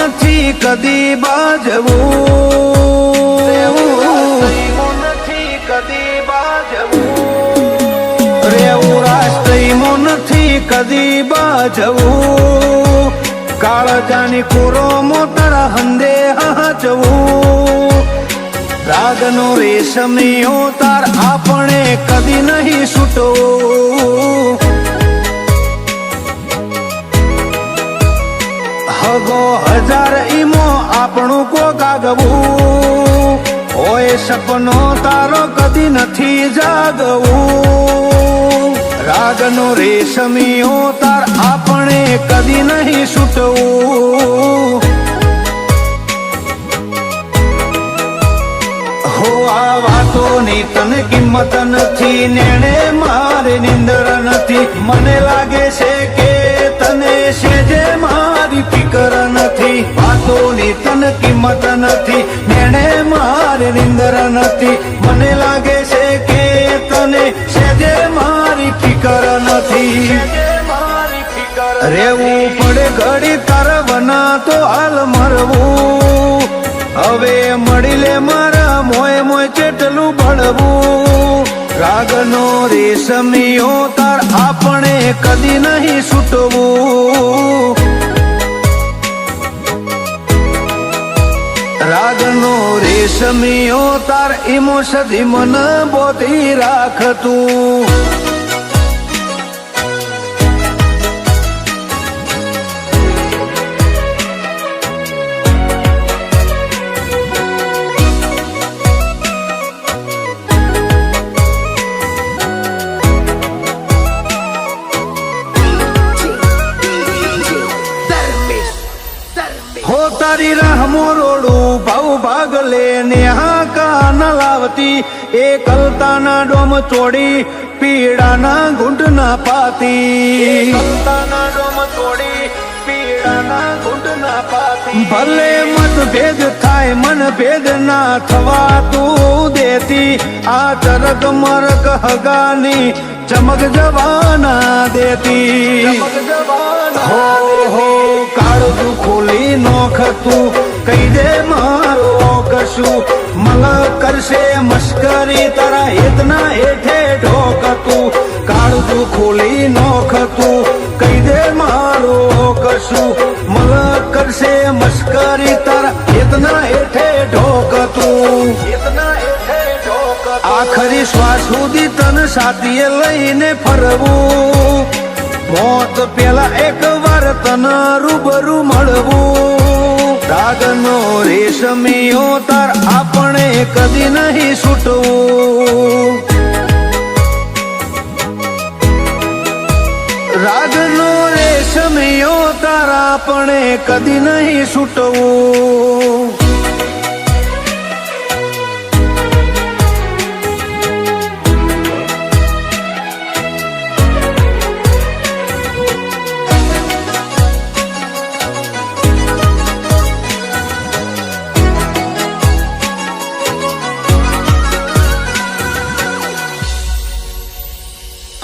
નથી કદી બાજવું, નથી કદી બાજવું, રેવું રાષ્ટ્રીયમાં નથી કદી બાજવું, કાળજાની કોરો મોતરા હંદે હાચવું, રાગનો રેશમિયો તાર આપણે કદી નહીં છૂટવું, હગો હજાર ઈમો આપણું કોક આગવું, હોય સપનો તારો કદી નથી જાગવું, રાગનો રેશમિયો તાર આપણે કદી નહીં છૂટવું, હો આ વાતોની તને કિંમત નથી, નેણે મારી નિંદર નથી, મને લાગે છે કે તને સેજે મારી ફિકર નથી, વાતોની તને કિંમત નથી, નેણે મારી નિંદર નથી, મને લાગે છે કે તને સેજે મારી ફિકર નથી, રેવું પડે ઘડી તારવના તો હાલ મરવું, હવે મળી લે મારા મોય મોય ચેટલું ભળવું, રાગનો રેશમિયો તાર આપણે કદી નહીં છૂટવું, રાગનો રેશમિયો તાર ઈમો સદી મન બોધી રાખતું, હો તારી રાહમો રોડું ભાવ ભાગલે નેહાકા ન લાવતી, એ કલતાના ડોમ ચોડી પીડાના ગુંડ ના પાતી, કલતાના ડોમ ચોડી પીડાના ગુંડ ના પાતી, ભલે મતભેદ થાય મન ભેદ ના થવા તું દેતી, આ ચરક મરક હગાની ચમક જવાના દેતી, ચમક જવાના હો હો કાળજું ખોલી નોખતું કહી દે મારો કશું, મલ કરશે મસ્કરી તારા હેતના હેઠે ઢોકતું, કાળજું ખોલી નોખતું કહી દે મારો કશું, મલ કરશે મસ્કરી તારા હેતના હેઠે ઢોકતું, હેતના હેઠે ઢોકતું, આખરી શ્વાસ સુધી તન સાથીએ લઈને ફરવું, મોત પેલા એક વાર તન રૂબરૂ મળવું, રાગનો રેશમિયો તાર આપણે કદી નહીં છૂટવું, રાગનો રેશમિયો તાર આપણે કદી નહીં છૂટવું,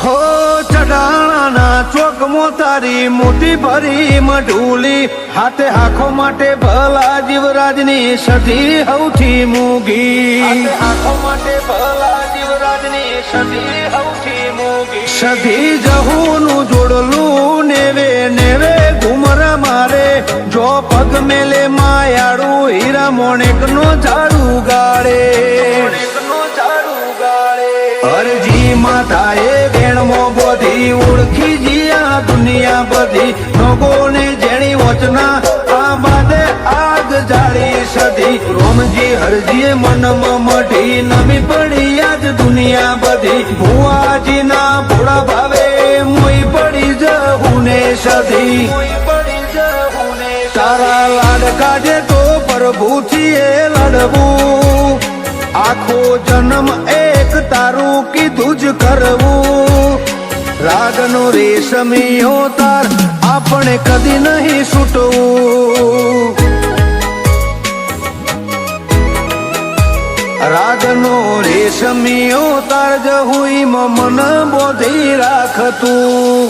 હો ચડાણાના ચોકમાં તારી મોટી ભરી મઢુલી, હાથે આંખો માટે ભલા જીવરાજની સધી હૌથી મૂગી, આંખો માટે ભલા જીવરાજની સધી હૌથી મૂગી, સધી જહુનું જોડલું નેવે નેવે ઘુમર મારે, જો પગ મેલે માયાળું હીરા મોણેકનો ઝાડુ ગાળે, અરજી માતાએ વેણમો બોધી ઓળખી જીયા દુનિયા બધી, લોકોને જેણી વચના આ બાદે આગ જાળી સધી, રોમજી હરજીએ મનમાં મઢી નમી પડી આજ દુનિયા બધી, ભુવાજીના ભોળા ભાવે મોઈ પડી જહુને સધી, તારા લાડ કાઢે તો પ્રભુથી એ લડવું, આખો જન્મ એક તારું કીધું જ કરવું, રાગનો રેશમિયો તાર આપણે કદી નહીં છૂટવું, રાગનો રેશમિયો તાર જહુઈ મન બોધી રાખતું।